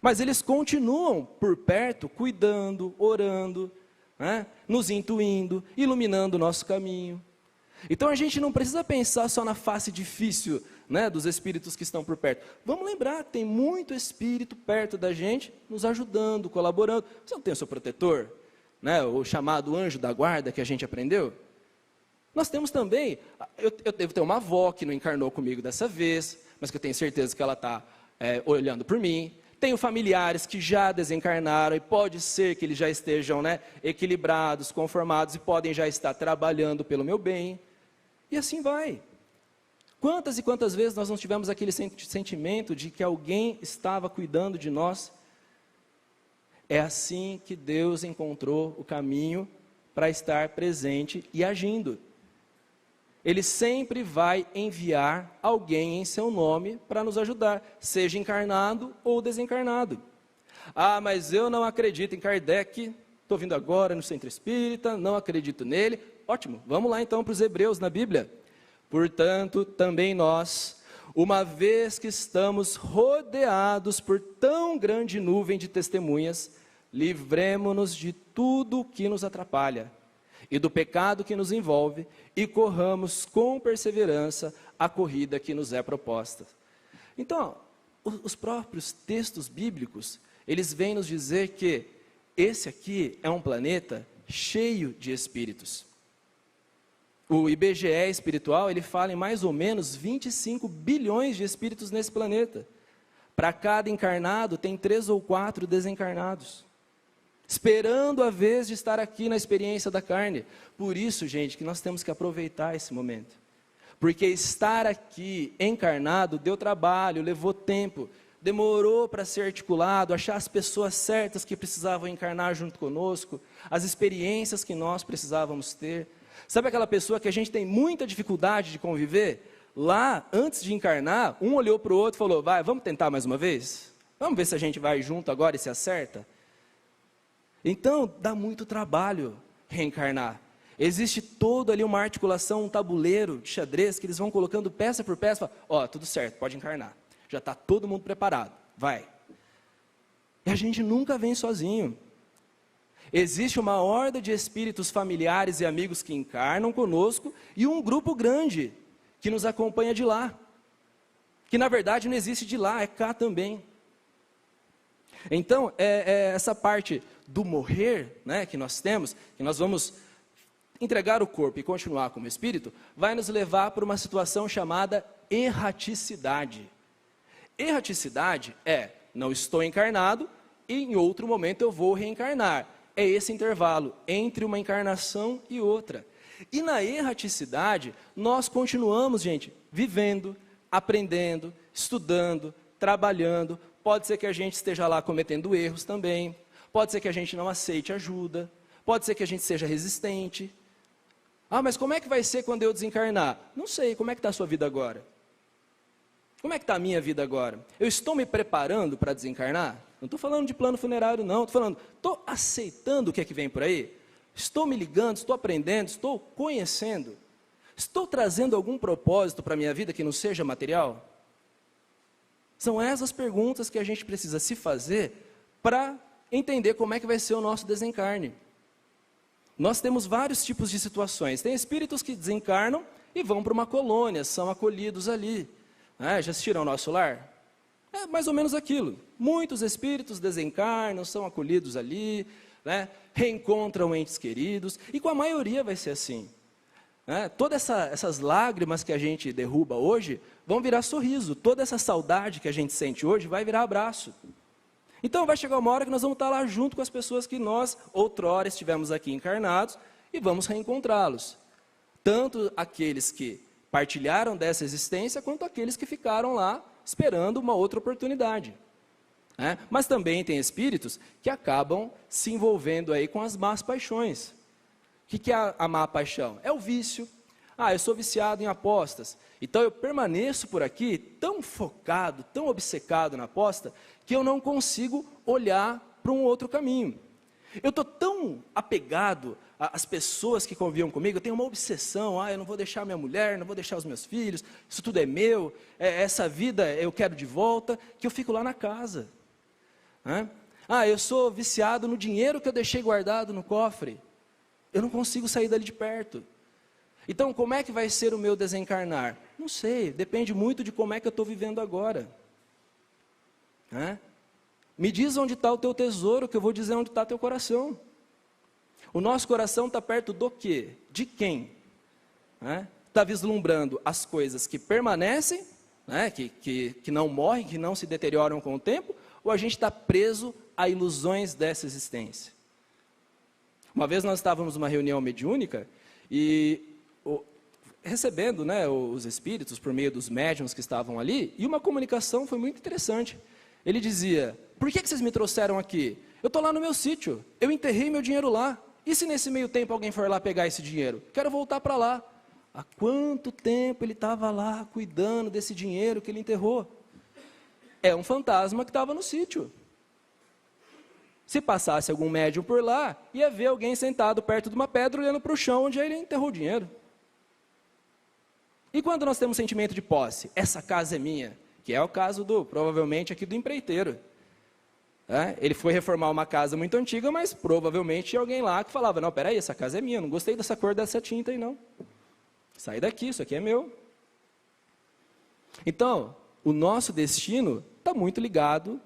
[SPEAKER 1] Mas eles continuam por perto, cuidando, orando, né, nos intuindo, iluminando o nosso caminho. Então a gente não precisa pensar só na face difícil, né, dos espíritos que estão por perto. Vamos lembrar que tem muito espírito perto da gente, nos ajudando, colaborando. Você não tem o seu protetor, né, o chamado anjo da guarda que a gente aprendeu? Nós temos também, eu devo ter uma avó que não encarnou comigo dessa vez, mas que eu tenho certeza que ela está olhando por mim. Tenho familiares que já desencarnaram e pode ser que eles já estejam, né, equilibrados, conformados e podem já estar trabalhando pelo meu bem. E assim vai. Quantas e quantas vezes nós não tivemos aquele sentimento de que alguém estava cuidando de nós? É assim que Deus encontrou o caminho para estar presente e agindo. Ele sempre vai enviar alguém em seu nome para nos ajudar, seja encarnado ou desencarnado. Ah, mas eu não acredito em Kardec, estou vindo agora no Centro Espírita, não acredito nele. Ótimo, vamos lá então para os Hebreus na Bíblia. Portanto, também nós, uma vez que estamos rodeados por tão grande nuvem de testemunhas, livremo-nos de tudo o que nos atrapalha e do pecado que nos envolve e corramos com perseverança a corrida que nos é proposta. Então, os próprios textos bíblicos, eles vêm nos dizer que esse aqui é um planeta cheio de espíritos. O IBGE espiritual, ele fala em mais ou menos 25 bilhões de espíritos nesse planeta. Para cada encarnado, tem 3 ou 4 desencarnados, esperando a vez de estar aqui na experiência da carne. Por isso, gente, que nós temos que aproveitar esse momento. Porque estar aqui encarnado deu trabalho, levou tempo, demorou para ser articulado, achar as pessoas certas que precisavam encarnar junto conosco, as experiências que nós precisávamos ter. Sabe aquela pessoa que a gente tem muita dificuldade de conviver? Lá, antes de encarnar, um olhou para o outro e falou, vai, vamos tentar mais uma vez? Vamos ver se a gente vai junto agora e se acerta? Então, dá muito trabalho reencarnar. Existe toda ali uma articulação, um tabuleiro de xadrez, que eles vão colocando peça por peça, falam, ó, tudo certo, pode encarnar. Já está todo mundo preparado, vai. E a gente nunca vem sozinho. Existe uma horda de espíritos familiares e amigos que encarnam conosco e um grupo grande que nos acompanha de lá. Que na verdade não existe de lá, é cá também. Então, essa parte do morrer, né, que nós temos, que nós vamos entregar o corpo e continuar como espírito, vai nos levar para uma situação chamada erraticidade. Erraticidade é, não estou encarnado e em outro momento eu vou reencarnar. É esse intervalo entre uma encarnação e outra. E na erraticidade, nós continuamos, gente, vivendo, aprendendo, estudando, trabalhando. Pode ser que a gente esteja lá cometendo erros também. Pode ser que a gente não aceite ajuda. Pode ser que a gente seja resistente. Ah, mas como é que vai ser quando eu desencarnar? Não sei, como é que está a sua vida agora? Como é que está a minha vida agora? Eu estou me preparando para desencarnar? Não estou falando de plano funerário, não. Estou falando, estou aceitando o que é que vem por aí? Estou me ligando, estou aprendendo, estou conhecendo? Estou trazendo algum propósito para a minha vida que não seja material? São essas perguntas que a gente precisa se fazer para entender como é que vai ser o nosso desencarne. Nós temos vários tipos de situações. Tem espíritos que desencarnam e vão para uma colônia, são acolhidos ali. Já assistiram ao Nosso Lar? É mais ou menos aquilo. Muitos espíritos desencarnam, são acolhidos ali, né? Reencontram entes queridos, e com a maioria vai ser assim. Todas essas lágrimas que a gente derruba hoje vão virar sorriso. Toda essa saudade que a gente sente hoje vai virar abraço. Então vai chegar uma hora que nós vamos estar lá junto com as pessoas que nós outrora estivemos aqui encarnados e vamos reencontrá-los. Tanto aqueles que partilharam dessa existência, quanto aqueles que ficaram lá esperando uma outra oportunidade. Mas também tem espíritos que acabam se envolvendo aí com as más paixões. O que é a má paixão? É o vício. Eu sou viciado em apostas. Então eu permaneço por aqui tão focado, tão obcecado na aposta, que eu não consigo olhar para um outro caminho. Eu estou tão apegado às pessoas que conviviam comigo, eu tenho uma obsessão, eu não vou deixar minha mulher, não vou deixar os meus filhos, isso tudo é meu, essa vida eu quero de volta, que eu fico lá na casa. Eu sou viciado no dinheiro que eu deixei guardado no cofre, eu não consigo sair dali de perto. Então, como é que vai ser o meu desencarnar? Não sei, depende muito de como é que eu estou vivendo agora. Me diz onde está o teu tesouro, que eu vou dizer onde está teu coração. O nosso coração está perto do quê? De quem? Está vislumbrando as coisas que permanecem, que não morrem, que não se deterioram com o tempo, ou a gente está preso a ilusões dessa existência? Uma vez nós estávamos numa reunião mediúnica, e recebendo, né, os espíritos por meio dos médiuns que estavam ali, e uma comunicação foi muito interessante. Ele dizia: por que vocês me trouxeram aqui? Eu estou lá no meu sítio, eu enterrei meu dinheiro lá. E se nesse meio tempo alguém for lá pegar esse dinheiro? Quero voltar para lá. Há quanto tempo ele estava lá cuidando desse dinheiro que ele enterrou? É um fantasma que estava no sítio. Se passasse algum médium por lá, ia ver alguém sentado perto de uma pedra olhando para o chão onde ele enterrou o dinheiro. E quando nós temos sentimento de posse? Essa casa é minha, que é o caso provavelmente aqui do empreiteiro. Ele foi reformar uma casa muito antiga, mas provavelmente tinha alguém lá que falava: não, peraí, essa casa é minha, não gostei dessa cor dessa tinta aí não. Sai daqui, isso aqui é meu. Então, o nosso destino está muito ligado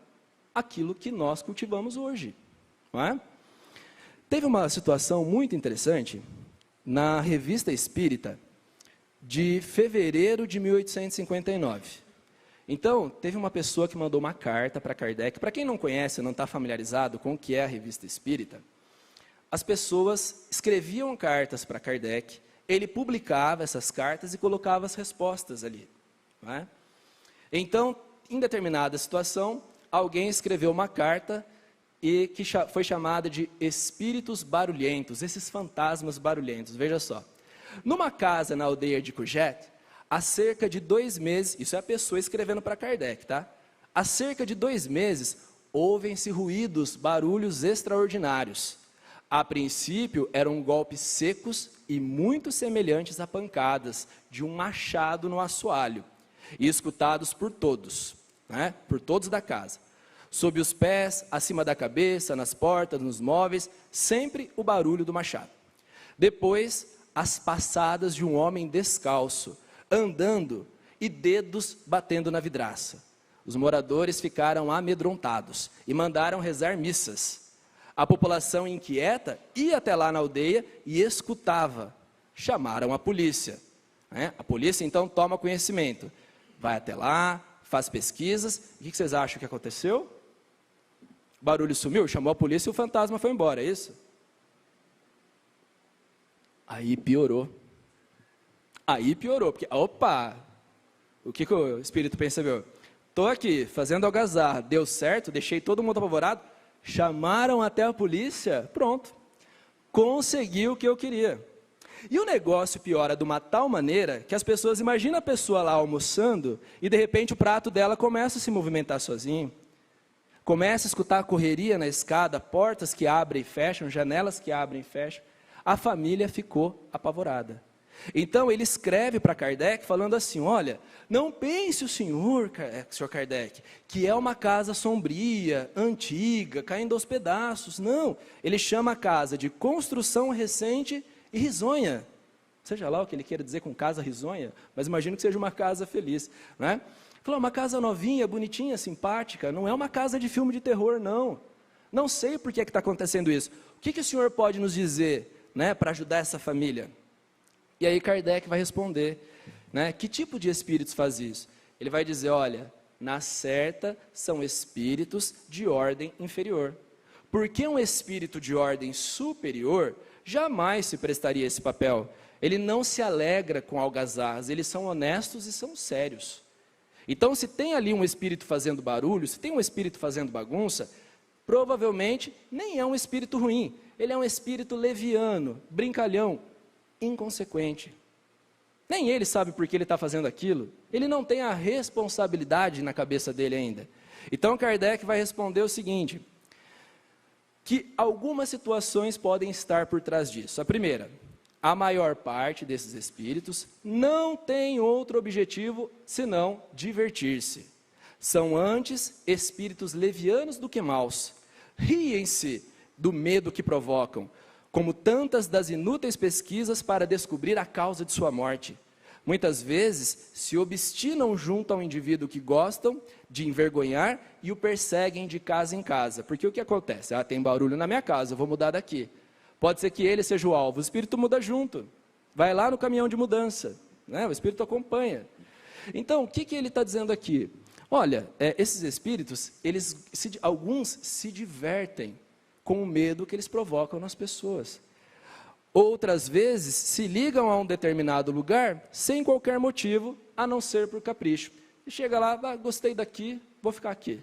[SPEAKER 1] àquilo que nós cultivamos hoje. Não é? Teve uma situação muito interessante na Revista Espírita, de fevereiro de 1859. Então, teve uma pessoa que mandou uma carta para Kardec. Para quem não conhece, não está familiarizado com o que é a Revista Espírita, as pessoas escreviam cartas para Kardec, ele publicava essas cartas e colocava as respostas ali. Não é? Então, em determinada situação, alguém escreveu uma carta e que foi chamada de espíritos barulhentos, esses fantasmas barulhentos. Veja só. Numa casa na aldeia de Courgette, há cerca de 2 meses, isso é a pessoa escrevendo para Kardec, tá? Há cerca de 2 meses, ouvem-se ruídos, barulhos extraordinários. A princípio, eram golpes secos e muito semelhantes a pancadas de um machado no assoalho, e escutados por todos, né? Por todos da casa. Sob os pés, acima da cabeça, nas portas, nos móveis, sempre o barulho do machado. Depois, as passadas de um homem descalço, andando e dedos batendo na vidraça. Os moradores ficaram amedrontados e mandaram rezar missas. A população inquieta ia até lá na aldeia e escutava. Chamaram a polícia. A polícia então toma conhecimento. Vai até lá, faz pesquisas. O que vocês acham que aconteceu? O barulho sumiu, chamou a polícia e o fantasma foi embora, é isso? Aí piorou, porque, opa, o que o espírito percebeu? Estou aqui, fazendo algazarra, deu certo, deixei todo mundo apavorado, chamaram até a polícia, pronto, consegui o que eu queria. E o negócio piora de uma tal maneira, que as pessoas, imaginam a pessoa lá almoçando, e de repente o prato dela começa a se movimentar sozinho, começa a escutar a correria na escada, portas que abrem e fecham, janelas que abrem e fecham. A família ficou apavorada. Então ele escreve para Kardec falando assim: olha, não pense o senhor Kardec, que é uma casa sombria, antiga, caindo aos pedaços. Não, ele chama a casa de construção recente e risonha. Seja lá o que ele queira dizer com casa risonha, mas imagino que seja uma casa feliz, né? Falou, uma casa novinha, bonitinha, simpática, não é uma casa de filme de terror, não. Não sei por que está acontecendo isso. O que o senhor pode nos dizer, né, para ajudar essa família? E aí Kardec vai responder, né, que tipo de espíritos faz isso? Ele vai dizer, olha, na certa são espíritos de ordem inferior. Porque um espírito de ordem superior jamais se prestaria a esse papel. Ele não se alegra com algazarras, eles são honestos e são sérios. Então, se tem ali um espírito fazendo barulho, se tem um espírito fazendo bagunça, provavelmente nem é um espírito ruim. Ele é um espírito leviano, brincalhão, inconsequente. Nem ele sabe por que ele está fazendo aquilo. Ele não tem a responsabilidade na cabeça dele ainda. Então, Kardec vai responder o seguinte, que algumas situações podem estar por trás disso. A primeira, a maior parte desses espíritos não tem outro objetivo senão divertir-se. São antes espíritos levianos do que maus. Riem-se do medo que provocam, como tantas das inúteis pesquisas para descobrir a causa de sua morte. Muitas vezes se obstinam junto ao indivíduo que gostam de envergonhar e o perseguem de casa em casa. Porque o que acontece? Tem barulho na minha casa, eu vou mudar daqui. Pode ser que ele seja o alvo, o espírito muda junto. Vai lá no caminhão de mudança, né? O espírito acompanha. Então, o que ele está dizendo aqui? Olha, esses espíritos, alguns se divertem com o medo que eles provocam nas pessoas. Outras vezes se ligam a um determinado lugar sem qualquer motivo, a não ser por capricho. E chega lá, gostei daqui, vou ficar aqui.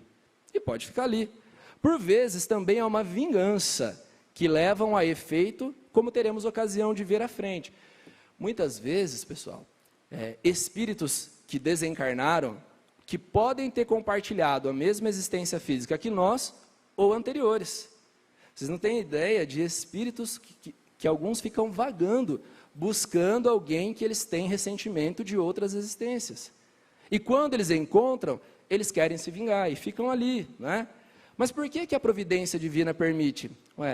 [SPEAKER 1] E pode ficar ali. Por vezes também há uma vingança que levam a efeito, como teremos ocasião de ver à frente. Muitas vezes, pessoal, espíritos que desencarnaram, que podem ter compartilhado a mesma existência física que nós, ou anteriores. Vocês não têm ideia de espíritos que alguns ficam vagando, buscando alguém que eles têm ressentimento de outras existências. E quando eles encontram, eles querem se vingar e ficam ali, né? Mas por que a providência divina permite?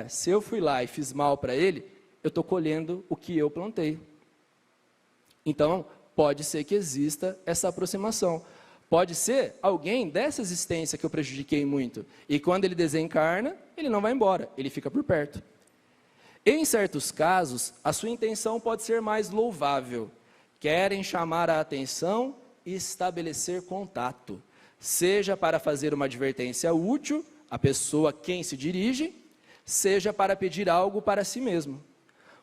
[SPEAKER 1] Se eu fui lá e fiz mal para ele, eu estou colhendo o que eu plantei. Então, pode ser que exista essa aproximação. Pode ser alguém dessa existência que eu prejudiquei muito. E quando ele desencarna, ele não vai embora, ele fica por perto. Em certos casos, a sua intenção pode ser mais louvável. Querem chamar a atenção e estabelecer contato. Seja para fazer uma advertência útil à pessoa a quem se dirige, seja para pedir algo para si mesmo.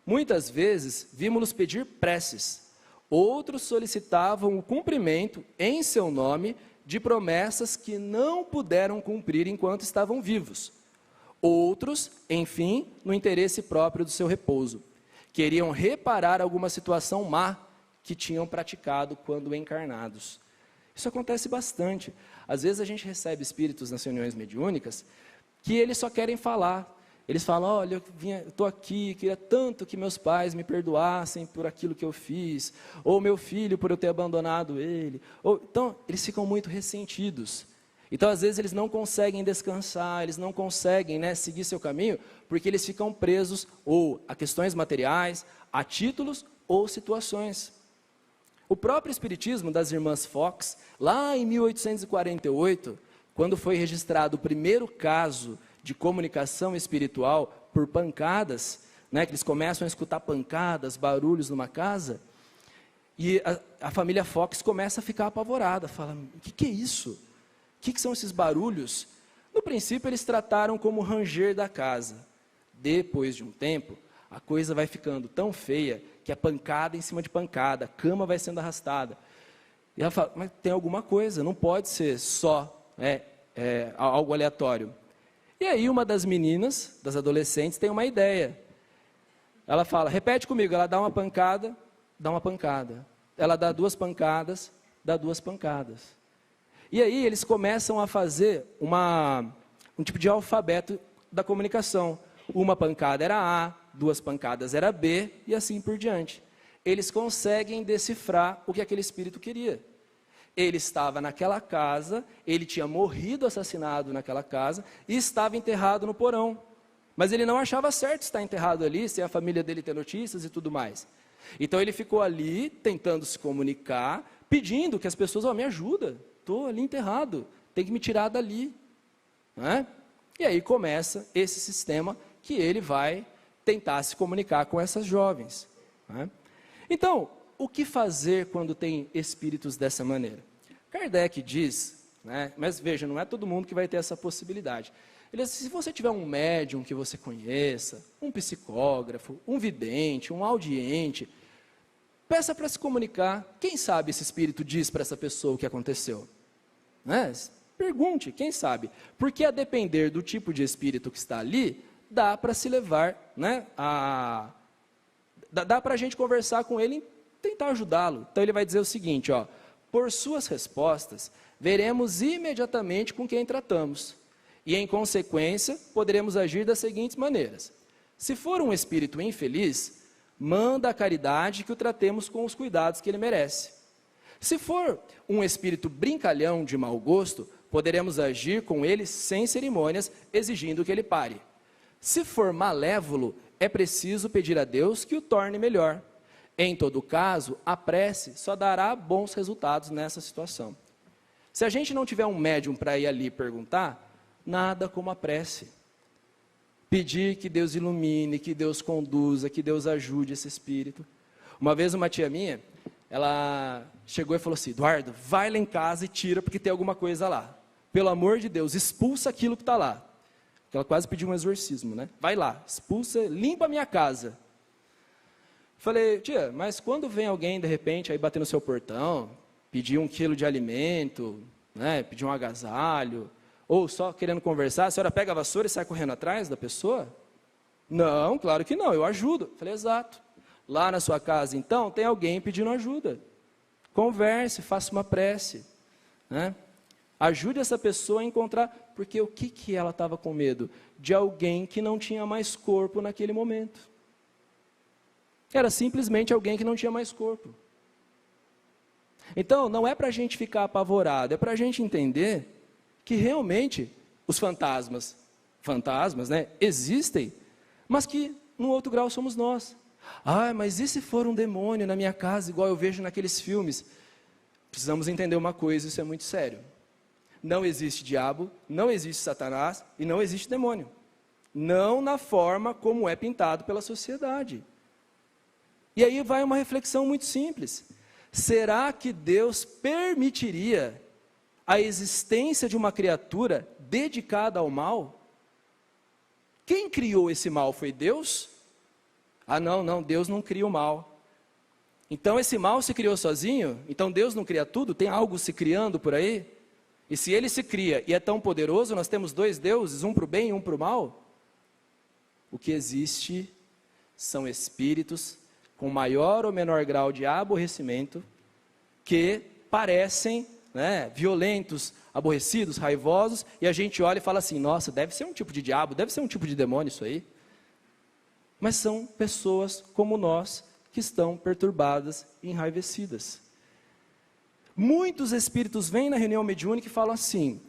[SPEAKER 1] Muitas vezes, vimos-los pedir preces. Outros solicitavam o cumprimento, em seu nome, de promessas que não puderam cumprir enquanto estavam vivos. Outros, enfim, no interesse próprio do seu repouso. Queriam reparar alguma situação má que tinham praticado quando encarnados. Isso acontece bastante. Às vezes a gente recebe espíritos nas reuniões mediúnicas que eles só querem falar. Eles falam, olha, eu estou aqui, queria tanto que meus pais me perdoassem por aquilo que eu fiz, ou meu filho por eu ter abandonado ele. Então, eles ficam muito ressentidos. Então, às vezes, eles não conseguem descansar, eles não conseguem, seguir seu caminho, porque eles ficam presos ou a questões materiais, a títulos ou situações. O próprio Espiritismo das Irmãs Fox, lá em 1848, quando foi registrado o primeiro caso de comunicação espiritual por pancadas, que eles começam a escutar pancadas, barulhos numa casa, e a família Fox começa a ficar apavorada, fala, o que é isso? O que são esses barulhos? No princípio eles trataram como ranger da casa. Depois de um tempo, a coisa vai ficando tão feia, que é pancada em cima de pancada, a cama vai sendo arrastada. E ela fala, mas tem alguma coisa, não pode ser só algo aleatório. E aí uma das meninas, das adolescentes, tem uma ideia. Ela fala, repete comigo, ela dá uma pancada, dá uma pancada. Ela dá 2 pancadas, dá 2 pancadas. E aí eles começam a fazer um tipo de alfabeto da comunicação. Uma pancada era A, 2 pancadas era B, e assim por diante. Eles conseguem decifrar o que aquele espírito queria. Ele estava naquela casa, ele tinha morrido assassinado naquela casa e estava enterrado no porão. Mas ele não achava certo estar enterrado ali, sem a família dele ter notícias e tudo mais. Então ele ficou ali, tentando se comunicar, pedindo que as pessoas, me ajuda, estou ali enterrado, tem que me tirar dali. E aí começa esse sistema que ele vai tentar se comunicar com essas jovens. Então, o que fazer quando tem espíritos dessa maneira? Kardec diz, mas veja, não é todo mundo que vai ter essa possibilidade. Ele diz, se você tiver um médium que você conheça, um psicógrafo, um vidente, um audiente, peça para se comunicar. Quem sabe esse espírito diz para essa pessoa o que aconteceu? Pergunte, quem sabe? Porque a depender do tipo de espírito que está ali, dá para se levar, dá para a gente conversar com ele e tentar ajudá-lo. Então ele vai dizer o seguinte, por suas respostas, veremos imediatamente com quem tratamos. E em consequência, poderemos agir das seguintes maneiras. Se for um espírito infeliz, manda a caridade que o tratemos com os cuidados que ele merece. Se for um espírito brincalhão de mau gosto, poderemos agir com ele sem cerimônias, exigindo que ele pare. Se for malévolo, é preciso pedir a Deus que o torne melhor. Em todo caso, a prece só dará bons resultados nessa situação. Se a gente não tiver um médium para ir ali perguntar, nada como a prece. Pedir que Deus ilumine, que Deus conduza, que Deus ajude esse espírito. Uma vez uma tia minha, ela chegou e falou assim, Eduardo, vai lá em casa e tira porque tem alguma coisa lá. Pelo amor de Deus, expulsa aquilo que está lá. Ela quase pediu um exorcismo, Vai lá, expulsa, limpa a minha casa. Falei, tia, mas quando vem alguém, de repente, aí bater no seu portão, pedir 1 quilo de alimento, né, pedir um agasalho, ou só querendo conversar, a senhora pega a vassoura e sai correndo atrás da pessoa? Não, claro que não, eu ajudo. Falei, exato. Lá na sua casa, então, tem alguém pedindo ajuda. Converse, faça uma prece, né? Ajude essa pessoa a encontrar, porque o que ela estava com medo? De alguém que não tinha mais corpo naquele momento. Era simplesmente alguém que não tinha mais corpo. Então, não é para a gente ficar apavorado, é para a gente entender que realmente os fantasmas, né, existem, mas que, num outro grau, somos nós. Ah, mas e se for um demônio na minha casa, igual eu vejo naqueles filmes? Precisamos entender uma coisa, isso é muito sério. Não existe diabo, não existe Satanás e não existe demônio. Não na forma como é pintado pela sociedade. E aí vai uma reflexão muito simples. Será que Deus permitiria a existência de uma criatura dedicada ao mal? Quem criou esse mal foi Deus? Ah, não, Deus não cria o mal. Então esse mal se criou sozinho? Então Deus não cria tudo? Tem algo se criando por aí? E se ele se cria e é tão poderoso, nós temos 2 deuses, um para o bem e um para o mal? O que existe são espíritos com maior ou menor grau de aborrecimento, que parecem, né, violentos, aborrecidos, raivosos, e a gente olha e fala assim, nossa, deve ser um tipo de diabo, deve ser um tipo de demônio isso aí. Mas são pessoas como nós, que estão perturbadas e enraivecidas. Muitos espíritos vêm na reunião mediúnica e falam assim,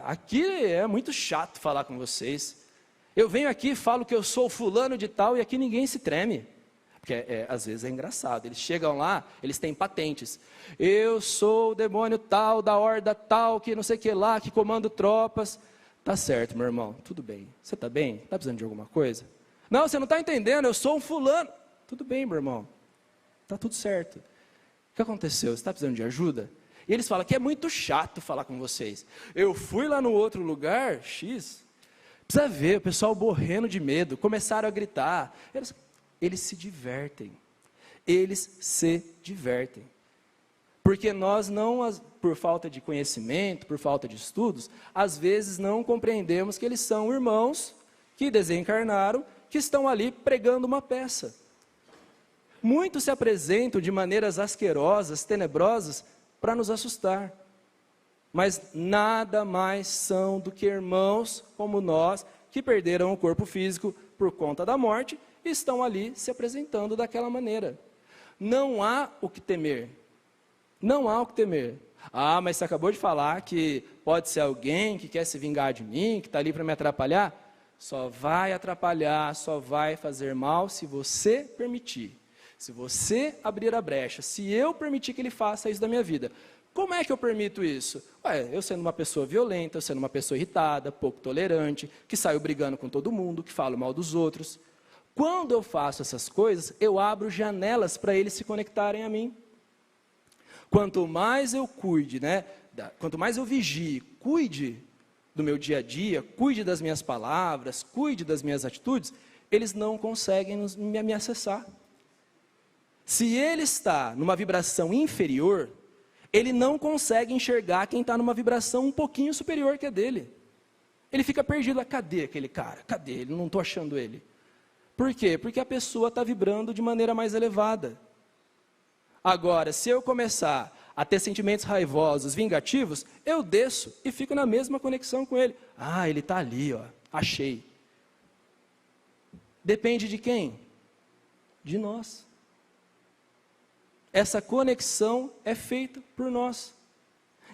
[SPEAKER 1] aqui é muito chato falar com vocês, eu venho aqui e falo que eu sou fulano de tal, e aqui ninguém se treme. Porque às vezes é engraçado, eles chegam lá, eles têm patentes. Eu sou o demônio tal, da horda tal, que não sei o que lá, que comando tropas. Tá certo, meu irmão, tudo bem. Você está bem? Está precisando de alguma coisa? Não, você não está entendendo, eu sou um fulano. Tudo bem, meu irmão, está tudo certo. O que aconteceu? Você está precisando de ajuda? E eles falam que é muito chato falar com vocês. Eu fui lá no outro lugar, X, precisa ver, o pessoal morrendo de medo, começaram a gritar. Eles se divertem, porque nós não, por falta de conhecimento, por falta de estudos, às vezes não compreendemos que eles são irmãos que desencarnaram, que estão ali pregando uma peça. Muitos se apresentam de maneiras asquerosas, tenebrosas, para nos assustar, mas nada mais são do que irmãos como nós, que perderam o corpo físico por conta da morte, estão ali se apresentando daquela maneira. Não há o que temer. Não há o que temer. Mas você acabou de falar que pode ser alguém que quer se vingar de mim, que está ali para me atrapalhar. Só vai atrapalhar, só vai fazer mal se você permitir. Se você abrir a brecha, se eu permitir que ele faça isso da minha vida. Como é que eu permito isso? Eu sendo uma pessoa violenta, eu sendo uma pessoa irritada, pouco tolerante, que saio brigando com todo mundo, que falo mal dos outros. Quando eu faço essas coisas, eu abro janelas para eles se conectarem a mim. Quanto mais eu cuide, quanto mais eu vigie, cuide do meu dia a dia, cuide das minhas palavras, cuide das minhas atitudes, eles não conseguem me acessar. Se ele está numa vibração inferior, ele não consegue enxergar quem está numa vibração um pouquinho superior que a dele. Ele fica perdido, cadê aquele cara? Cadê ele? Não estou achando ele. Por quê? Porque a pessoa está vibrando de maneira mais elevada. Agora, se eu começar a ter sentimentos raivosos, vingativos, eu desço e fico na mesma conexão com ele. Ele está ali, achei. Depende de quem? De nós. Essa conexão é feita por nós.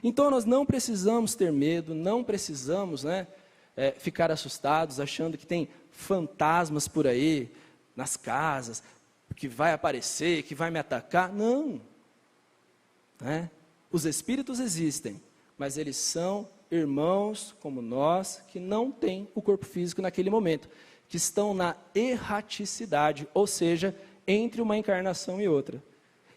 [SPEAKER 1] Então nós não precisamos ter medo, não precisamos ficar assustados, achando que tem fantasmas por aí, nas casas, que vai aparecer, que vai me atacar. Não. Os espíritos existem, mas eles são irmãos como nós, que não têm o corpo físico naquele momento, que estão na erraticidade, ou seja, entre uma encarnação e outra.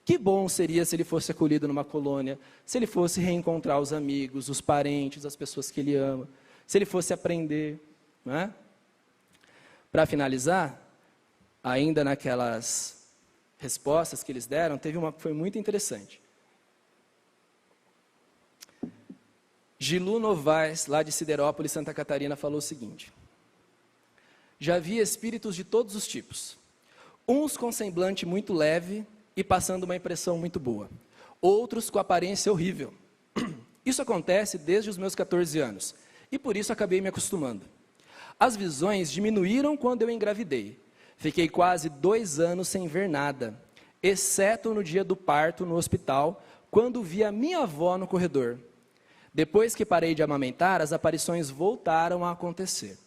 [SPEAKER 1] Que bom seria se ele fosse acolhido numa colônia, se ele fosse reencontrar os amigos, os parentes, as pessoas que ele ama, se ele fosse aprender. Para finalizar, ainda naquelas respostas que eles deram, teve uma que foi muito interessante. Gilu Novaes, lá de Siderópolis, Santa Catarina, falou o seguinte: já vi espíritos de todos os tipos, uns com semblante muito leve e passando uma impressão muito boa, outros com aparência horrível. Isso acontece desde os meus 14 anos, e por isso acabei me acostumando. As visões diminuíram quando eu engravidei. Fiquei quase 2 anos sem ver nada, exceto no dia do parto no hospital, quando vi a minha avó no corredor. Depois que parei de amamentar, as aparições voltaram a acontecer.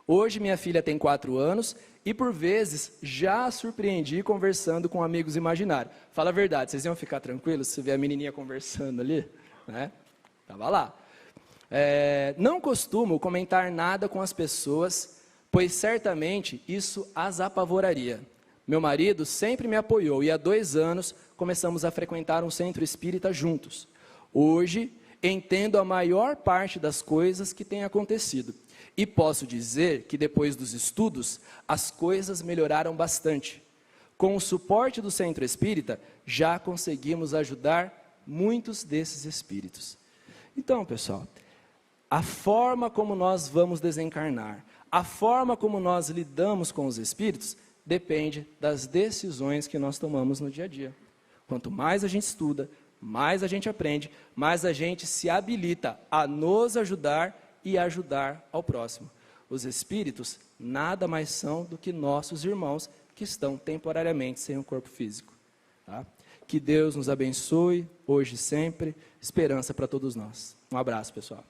[SPEAKER 1] Hoje minha filha tem 4 anos e por vezes já a surpreendi conversando com amigos imaginários. Fala a verdade, vocês iam ficar tranquilos se ver a menininha conversando ali? Né? Tava lá. Não costumo comentar nada com as pessoas, pois certamente isso as apavoraria. Meu marido sempre me apoiou e há 2 anos começamos a frequentar um centro espírita juntos. Hoje entendo a maior parte das coisas que têm acontecido. E posso dizer que depois dos estudos, as coisas melhoraram bastante. Com o suporte do centro espírita, já conseguimos ajudar muitos desses espíritos. Então, pessoal, a forma como nós vamos desencarnar, a forma como nós lidamos com os espíritos, depende das decisões que nós tomamos no dia a dia. Quanto mais a gente estuda, mais a gente aprende, mais a gente se habilita a nos ajudar e ajudar ao próximo. Os espíritos nada mais são do que nossos irmãos que estão temporariamente sem um corpo físico. Tá? Que Deus nos abençoe, hoje e sempre, esperança para todos nós. Um abraço, pessoal.